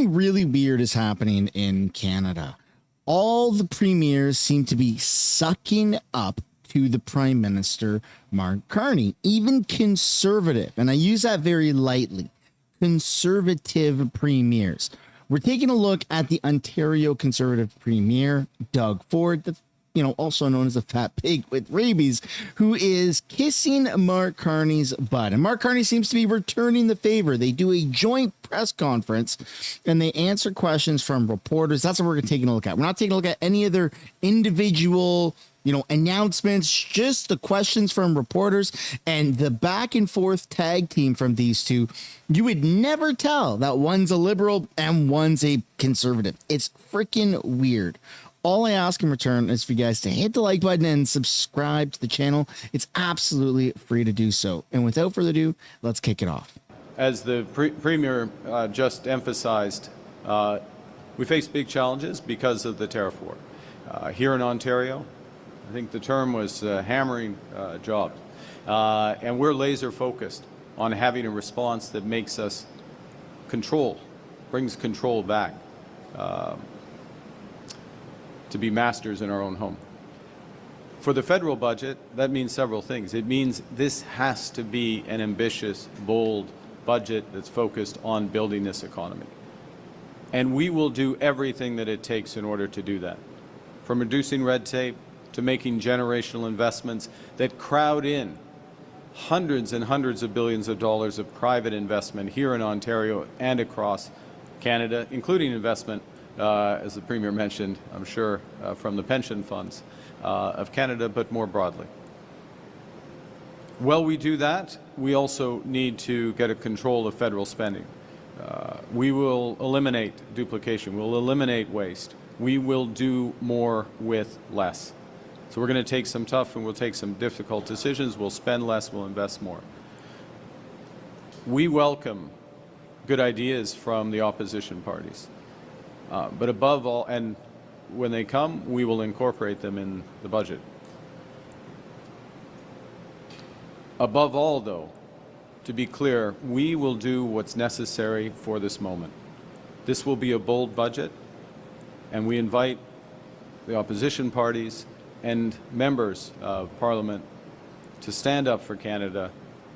Something really weird is happening in Canada. All the premiers seem to be sucking up to the Prime Minister, Mark Carney, even conservative. And I use that very lightly. Conservative premiers. We're taking a look at the Ontario Conservative Premier, Doug Ford, also known as the fat pig with rabies, who is kissing Mark Carney's butt. And Mark Carney seems to be returning the favor. They do a joint press conference and they answer questions from reporters. That's what we're taking a look at. We're not taking a look at any other individual announcements, just the questions from reporters and the back and forth tag team from these two. You would never tell that one's a liberal and one's a conservative. It's freaking weird. All I ask in return is for you guys to hit the like button and subscribe to the channel. It's absolutely free to do so. And without further ado, let's kick it off. As the Premier just emphasized, we face big challenges because of the tariff war. Here in Ontario, I think the term was hammering jobs. And we're laser focused on having a response that makes us brings control back. To be masters in our own home. For the federal budget, that means several things. It means this has to be an ambitious, bold budget that's focused on building this economy. And we will do everything that it takes in order to do that. From reducing red tape to making generational investments that crowd in hundreds and hundreds of billions of dollars of private investment here in Ontario and across Canada, including investment as the Premier mentioned, I'm sure, from the pension funds of Canada, but more broadly. While we do that, we also need to get a control of federal spending. We will eliminate duplication. We'll eliminate waste. We will do more with less. So we're going to take some tough and we'll take some difficult decisions. We'll spend less, we'll invest more. We welcome good ideas from the opposition parties. But above all, and when they come, we will incorporate them in the budget. Above all, though, to be clear, we will do what's necessary for this moment. This will be a bold budget, and we invite the opposition parties and members of Parliament to stand up for Canada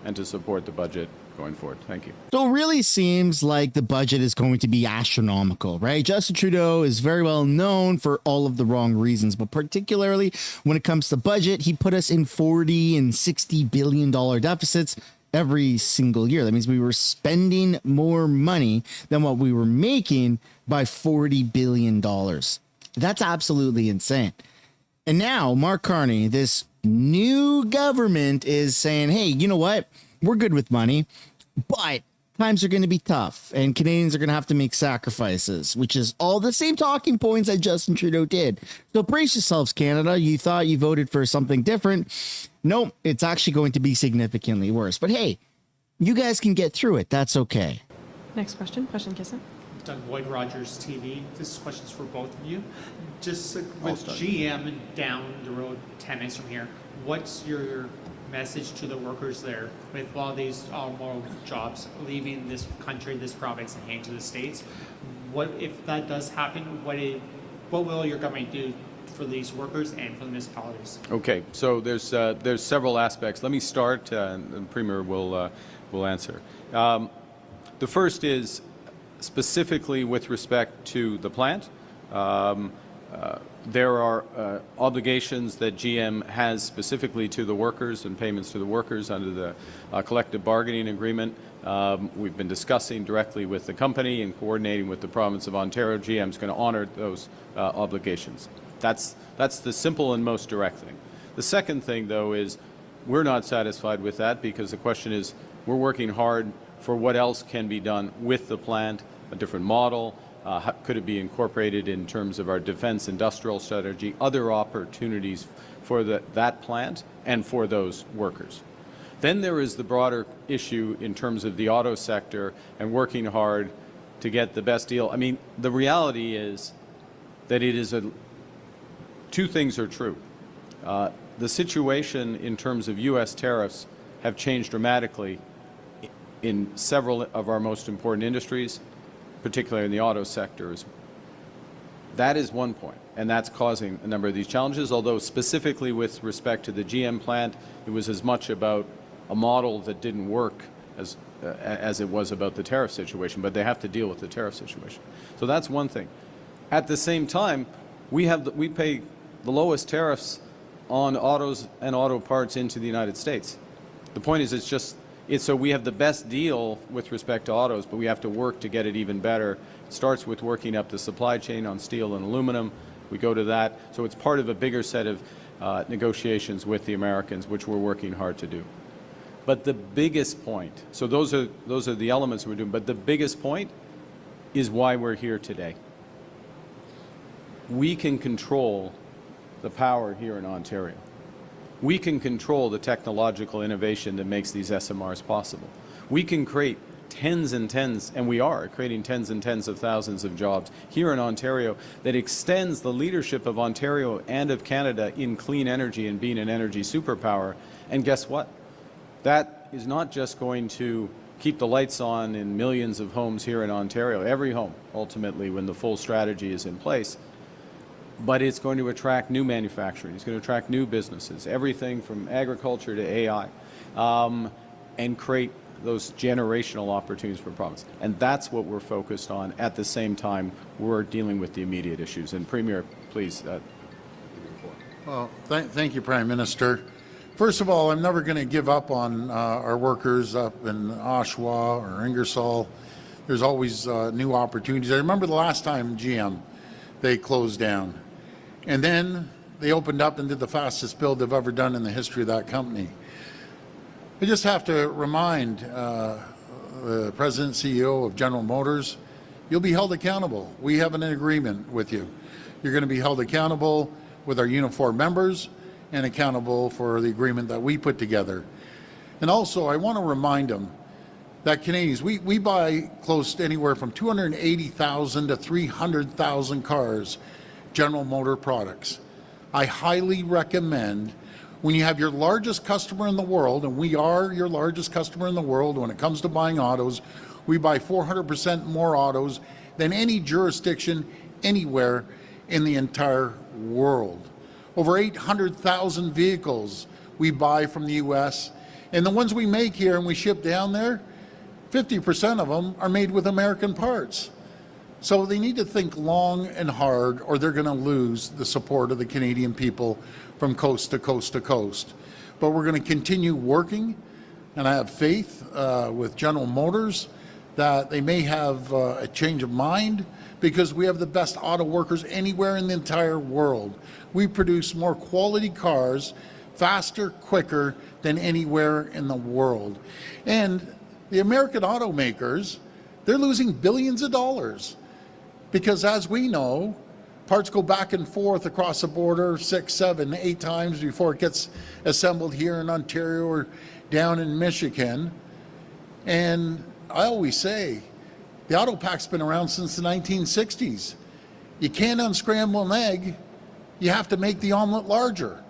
and to support the budget going forward. Thank you. So it really seems like the budget is going to be astronomical, right? Justin Trudeau is very well known for all of the wrong reasons, but particularly when it comes to budget, he put us in $40 and $60 billion deficits every single year. That means we were spending more money than what we were making by $40 billion. That's absolutely insane. And now Mark Carney, this new government, is saying, hey, you know what? We're good with money, but times are going to be tough and Canadians are going to have to make sacrifices, which is all the same talking points that Justin Trudeau did. So brace yourselves, Canada. You thought you voted for something different. Nope, it's actually going to be significantly worse. But hey, you guys can get through it. That's okay. Next question. Question, Kissa. Doug Boyd, Rogers TV. This question's for both of you. Just with GM down the road 10 minutes from here, what's your message to the workers there with all these automotive jobs leaving this country, this province, and heading to the States? What if that does happen? What will your government do for these workers and for the municipalities? Okay, so there's several aspects. Let me start, and the Premier will answer. The first is specifically with respect to the plant. There are obligations that GM has specifically to the workers and payments to the workers under the collective bargaining agreement. We've been discussing directly with the company and coordinating with the province of Ontario. GM is going to honor those obligations. That's the simple and most direct thing. The second thing, though, is we're not satisfied with that because the question is we're working hard for what else can be done with the plant, a different model. Could it be incorporated in terms of our defense industrial strategy, other opportunities for that plant and for those workers? Then there is the broader issue in terms of the auto sector and working hard to get the best deal. I mean, the reality is that it is two things are true. The situation in terms of U.S. tariffs have changed dramatically in several of our most important industries. particularly in the auto sector. That is one point, and that's causing a number of these challenges, although specifically with respect to the GM plant, it was as much about a model that didn't work as it was about the tariff situation, but they have to deal with the tariff situation. So that's one thing. At the same time, we pay the lowest tariffs on autos and auto parts into the United States. The point is, so we have the best deal with respect to autos, but we have to work to get it even better. It starts with working up the supply chain on steel and aluminum. We go to that. So it's part of a bigger set of negotiations with the Americans, which we're working hard to do. But the biggest point, so those are the elements we're doing, but the biggest point is why we're here today. We can control the power here in Ontario. We can control the technological innovation that makes these SMRs possible. We can create tens and tens, and we are creating tens and tens of thousands of jobs here in Ontario that extends the leadership of Ontario and of Canada in clean energy and being an energy superpower. And guess what? That is not just going to keep the lights on in millions of homes here in Ontario, every home, ultimately, when the full strategy is in place, but it's going to attract new manufacturing. It's going to attract new businesses, everything from agriculture to AI, and create those generational opportunities for province. And that's what we're focused on. At the same time, we're dealing with the immediate issues. And Premier, please. Well, thank you, Prime Minister. First of all, I'm never going to give up on our workers up in Oshawa or Ingersoll. There's always new opportunities. I remember the last time GM, they closed down. And then they opened up and did the fastest build they've ever done in the history of that company. I just have to remind the President and CEO of General Motors, you'll be held accountable. We have an agreement with you. You're going to be held accountable with our uniform members and accountable for the agreement that we put together. And also, I want to remind them that Canadians, we buy close to anywhere from 280,000 to 300,000 cars, General Motor products. I highly recommend, when you have your largest customer in the world, and we are your largest customer in the world when it comes to buying autos, we buy 400% more autos than any jurisdiction anywhere in the entire world. Over 800,000 vehicles we buy from the U.S., and the ones we make here and we ship down there, 50% of them are made with American parts. So they need to think long and hard, or they're going to lose the support of the Canadian people from coast to coast to coast. But we're going to continue working, and I have faith with General Motors that they may have a change of mind, because we have the best auto workers anywhere in the entire world. We produce more quality cars faster, quicker than anywhere in the world. And the American automakers, they're losing billions of dollars because, as we know, parts go back and forth across the border 6, 7, 8 times before it gets assembled here in Ontario or down in Michigan. And I always say, the auto pack's been around since the 1960s. You can't unscramble an egg. You have to make the omelet larger.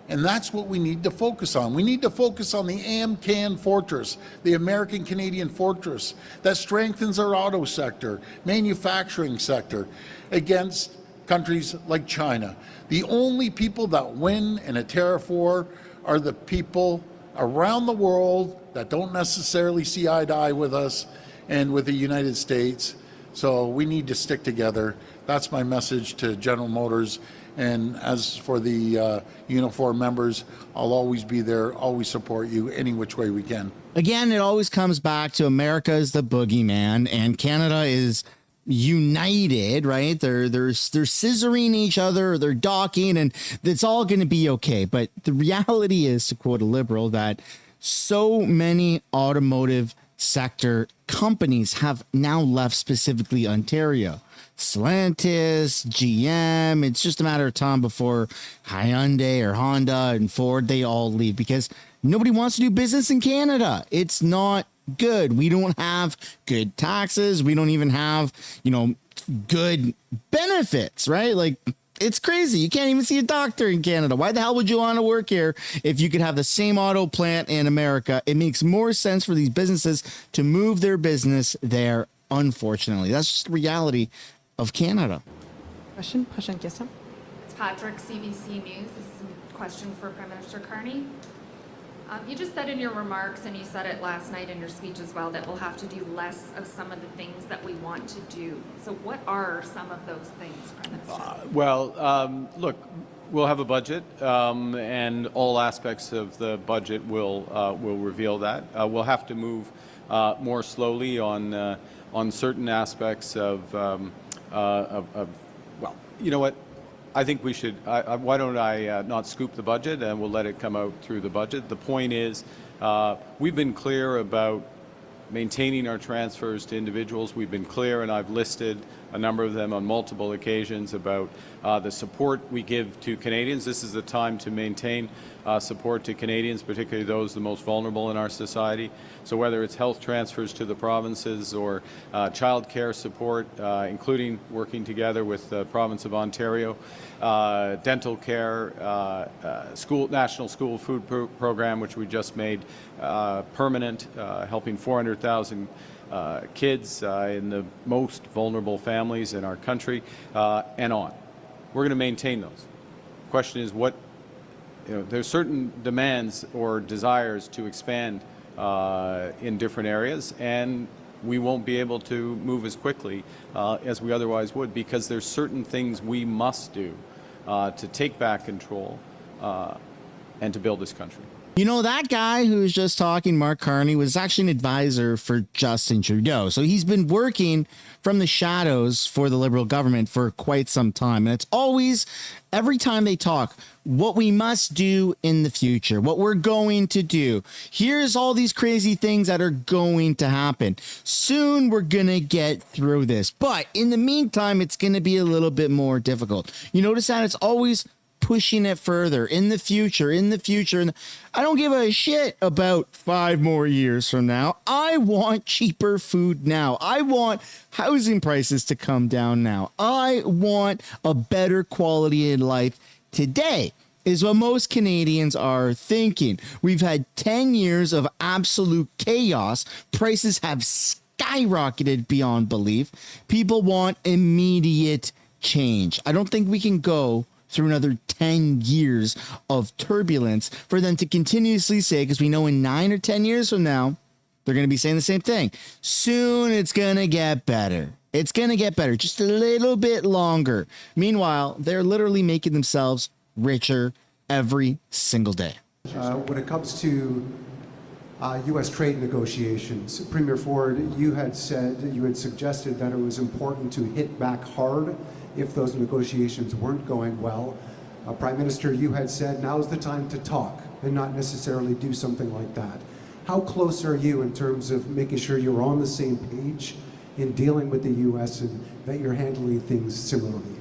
And that's what we need to focus on. We need to focus on the AmCan fortress, the American Canadian fortress, that strengthens our auto sector, manufacturing sector, against countries like China. The only people that win in a tariff war are the people around the world that don't necessarily see eye to eye with us and with the United States. So we need to stick together. That's my message to General Motors. And as for the uniform members, I'll always be there, always support you any which way we can. Again, it always comes back to America is the boogeyman and Canada is united, right? They're scissoring each other, they're docking, and it's all going to be okay. But the reality is, to quote a liberal, that so many automotive sector companies have now left, specifically Ontario. Stellantis, GM, it's just a matter of time before Hyundai or Honda and Ford, they all leave because nobody wants to do business in Canada. It's not good. We don't have good taxes. We don't even have, good benefits, right? Like, it's crazy. You can't even see a doctor in Canada. Why the hell would you want to work here if you could have the same auto plant in America? It makes more sense for these businesses to move their business there unfortunately. That's just the reality of Canada. Question Kisan. It's Patrick, CBC News. This is a question for Prime Minister Carney. You just said in your remarks, and you said it last night in your speech as well, that we'll have to do less of some of the things that we want to do. So what are some of those things, Prime Minister? Look, we'll have a budget, and all aspects of the budget will reveal that. We'll have to move more slowly on certain aspects of well, you know what? I think we should, why don't I not scoop the budget and we'll let it come out through the budget. The point is, we've been clear about maintaining our transfers to individuals. We've been clear, and I've listed a number of them on multiple occasions, about the support we give to Canadians. This is the time to maintain support to Canadians, particularly those the most vulnerable in our society. So whether it's health transfers to the provinces or child care support, including working together with the province of Ontario, dental care, national school food program, which we just made permanent, helping 400,000 kids in the most vulnerable families in our country, and on. We're going to maintain those. The question is what, there's certain demands or desires to expand in different areas, and we won't be able to move as quickly as we otherwise would, because there's certain things we must do to take back control and to build this country. You know, that guy who was just talking, Mark Carney, was actually an advisor for Justin Trudeau. So he's been working from the shadows for the Liberal government for quite some time. And it's always, every time they talk, what we must do in the future, what we're going to do. Here's all these crazy things that are going to happen. Soon we're going to get through this. But in the meantime, it's going to be a little bit more difficult. You notice that it's always pushing it further in the future. And I don't give a shit about 5 more years from now. I want cheaper food now. I want housing prices to come down now. I want a better quality in life today, is what most Canadians are thinking. We've had 10 years of absolute chaos. Prices have skyrocketed beyond belief. People want immediate change. I don't think we can go through another 10 years of turbulence for them to continuously say, because we know in 9 or 10 years from now, they're going to be saying the same thing. Soon it's going to get better. It's going to get better, just a little bit longer. Meanwhile, they're literally making themselves richer every single day. When it comes to U.S. trade negotiations, Premier Ford, you had suggested that it was important to hit back hard if those negotiations weren't going well. Prime Minister, you had said now's the time to talk and not necessarily do something like that. How close are you in terms of making sure you're on the same page in dealing with the U.S. and that you're handling things similarly?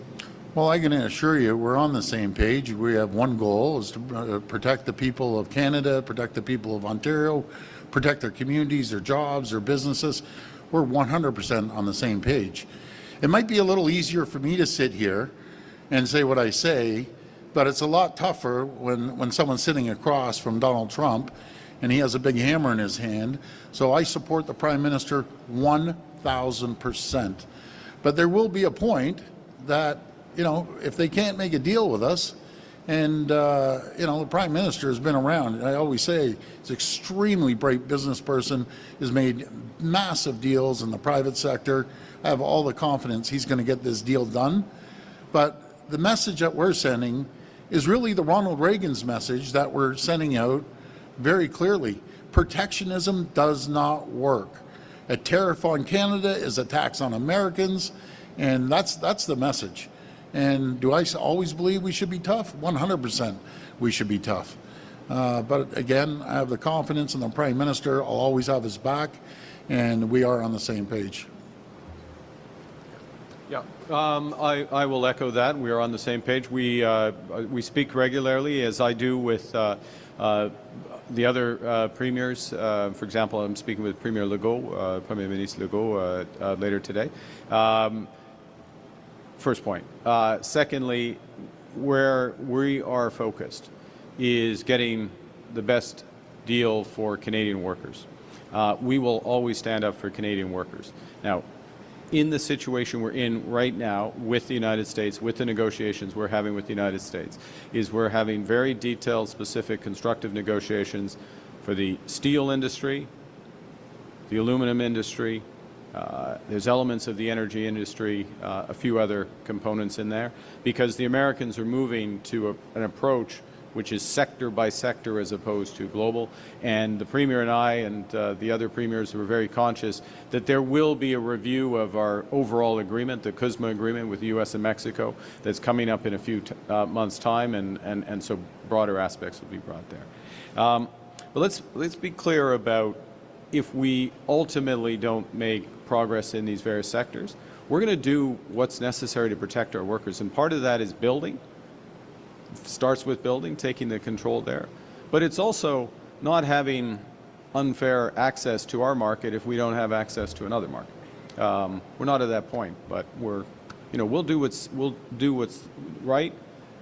Well, I can assure you we're on the same page. We have one goal, is to protect the people of Canada, protect the people of Ontario, protect their communities, their jobs, their businesses. We're 100% on the same page. It might be a little easier for me to sit here and say what I say, but it's a lot tougher when someone's sitting across from Donald Trump and he has a big hammer in his hand. So I support the Prime Minister 1,000%. But there will be a point that, if they can't make a deal with us, and, the Prime Minister has been around. I always say he's an extremely bright business person, has made massive deals in the private sector. I have all the confidence he's going to get this deal done. But the message that we're sending is really the Ronald Reagan's message that we're sending out very clearly. Protectionism does not work. A tariff on Canada is a tax on Americans, and that's the message. And do I always believe we should be tough? 100% we should be tough. But again, I have the confidence in the Prime Minister. I'll always have his back, and we are on the same page. Yeah, I will echo that. We are on the same page. We speak regularly, as I do with the other premiers. For example, I'm speaking with Premier Legault, Premier Ministre Legault, later today. First point. Secondly, where we are focused is getting the best deal for Canadian workers. We will always stand up for Canadian workers. Now, in the situation we're in right now with the United States, with the negotiations we're having with the United States, is we're having very detailed, specific, constructive negotiations for the steel industry, the aluminum industry. There's elements of the energy industry, a few other components in there, because the Americans are moving to an approach which is sector by sector as opposed to global. And the Premier and I and the other premiers were very conscious that there will be a review of our overall agreement, the CUSMA agreement with the U.S. and Mexico, that's coming up in a few months' time, and so broader aspects will be brought there. But let's be clear about, if we ultimately don't make progress in these various sectors, we're going to do what's necessary to protect our workers. And part of that is building. Starts with building, taking the control there. But it's also not having unfair access to our market if we don't have access to another market. We're not at that point, but we'll do what's right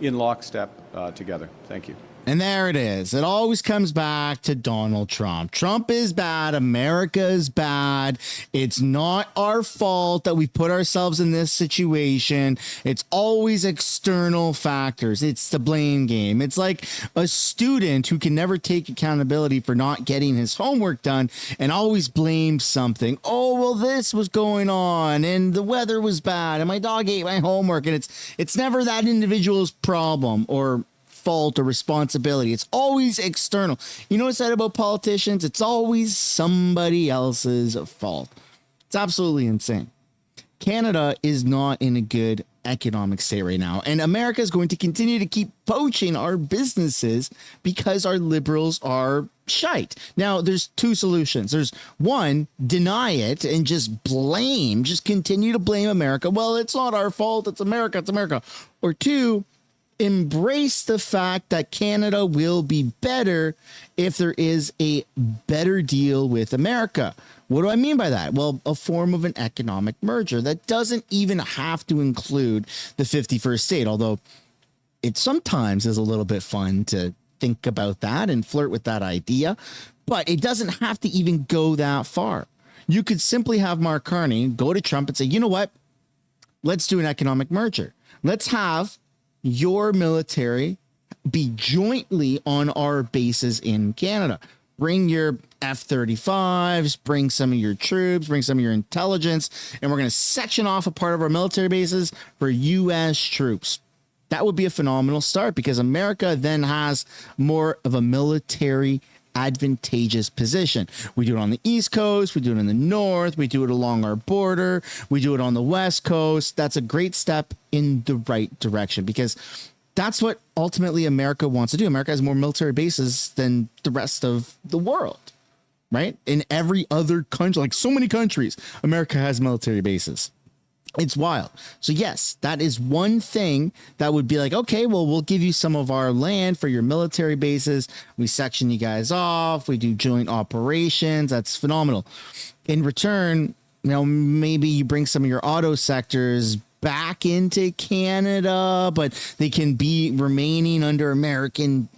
in lockstep together. Thank you. And there it is. It always comes back to Donald Trump. Trump is bad. America is bad. It's not our fault that we put ourselves in this situation. It's always external factors. It's the blame game. It's like a student who can never take accountability for not getting his homework done and always blames something. Oh, well, this was going on and the weather was bad and my dog ate my homework. And it's never that individual's problem or fault or responsibility. It's always external. You know what's said about politicians? It's always somebody else's fault. It's absolutely insane. Canada is not in a good economic state right now, and America is going to continue to keep poaching our businesses because our liberals are shite. Now, there's two solutions. There's one, deny it and just continue to blame America. Well, it's not our fault. It's America. It's America. Or two, embrace the fact that Canada will be better if there is a better deal with America. What do I mean by that? Well, a form of an economic merger that doesn't even have to include the 51st state, although it sometimes is a little bit fun to think about that and flirt with that idea, but it doesn't have to even go that far. You could simply have Mark Carney go to Trump and say, you know what? Let's do an economic merger. Let's have your military be jointly on our bases in Canada. Bring your F-35s, bring some of your troops, bring some of your intelligence, and we're going to section off a part of our military bases for U.S. troops. That would be a phenomenal start because America then has more of a military advantageous position. We do it on the East Coast, we do it in the North, we do it along our border, we do it on the West Coast. That's a great step in the right direction because that's what ultimately America wants to do. America has more military bases than the rest of the world, right? In every other country, like so many countries, America has military bases. It's wild. So yes, that is one thing that would be like, okay, well, we'll give you some of our land for your military bases. We section you guys off. We do joint operations. That's phenomenal. In return, maybe you bring some of your auto sectors back into Canada, but they can be remaining under American,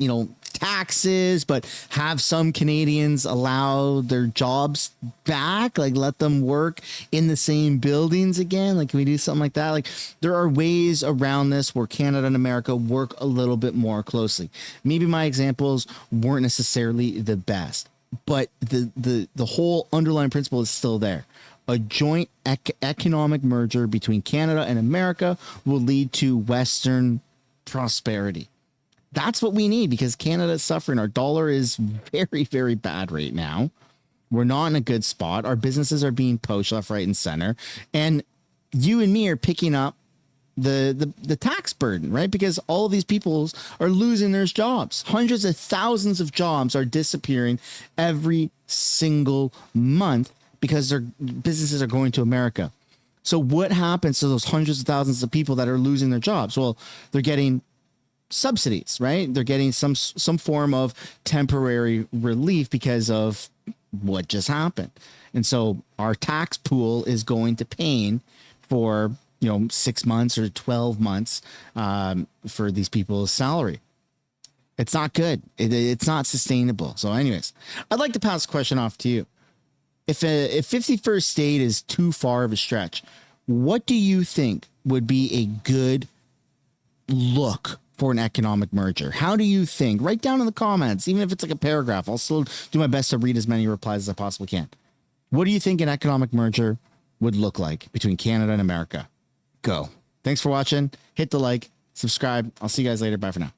taxes, but have some Canadians allow their jobs back, like let them work in the same buildings again. Like, can we do something like that? Like, there are ways around this where Canada and America work a little bit more closely. Maybe my examples weren't necessarily the best, but the whole underlying principle is still there. A joint economic merger between Canada and America will lead to Western prosperity. That's what we need because Canada is suffering. Our dollar is very, very bad right now. We're not in a good spot. Our businesses are being poached left, right, and center. And you and me are picking up the tax burden, right? Because all of these people are losing their jobs. Hundreds of thousands of jobs are disappearing every single month because their businesses are going to America. So what happens to those hundreds of thousands of people that are losing their jobs? Well, they're getting subsidies, right? They're getting some form of temporary relief because of what just happened. And so our tax pool is going to pay for, 6 months or 12 months for these people's salary. It's not good. It's not sustainable. So anyways, I'd like to pass the question off to you. if 51st state is too far of a stretch, what do you think would be a good look for an economic merger? How do you think? Write down in the comments, even if it's like a paragraph. I'll still do my best to read as many replies as I possibly can. What do you think an economic merger would look like between Canada and America? Go. Thanks for watching. Hit the like, subscribe. I'll see you guys later. Bye for now.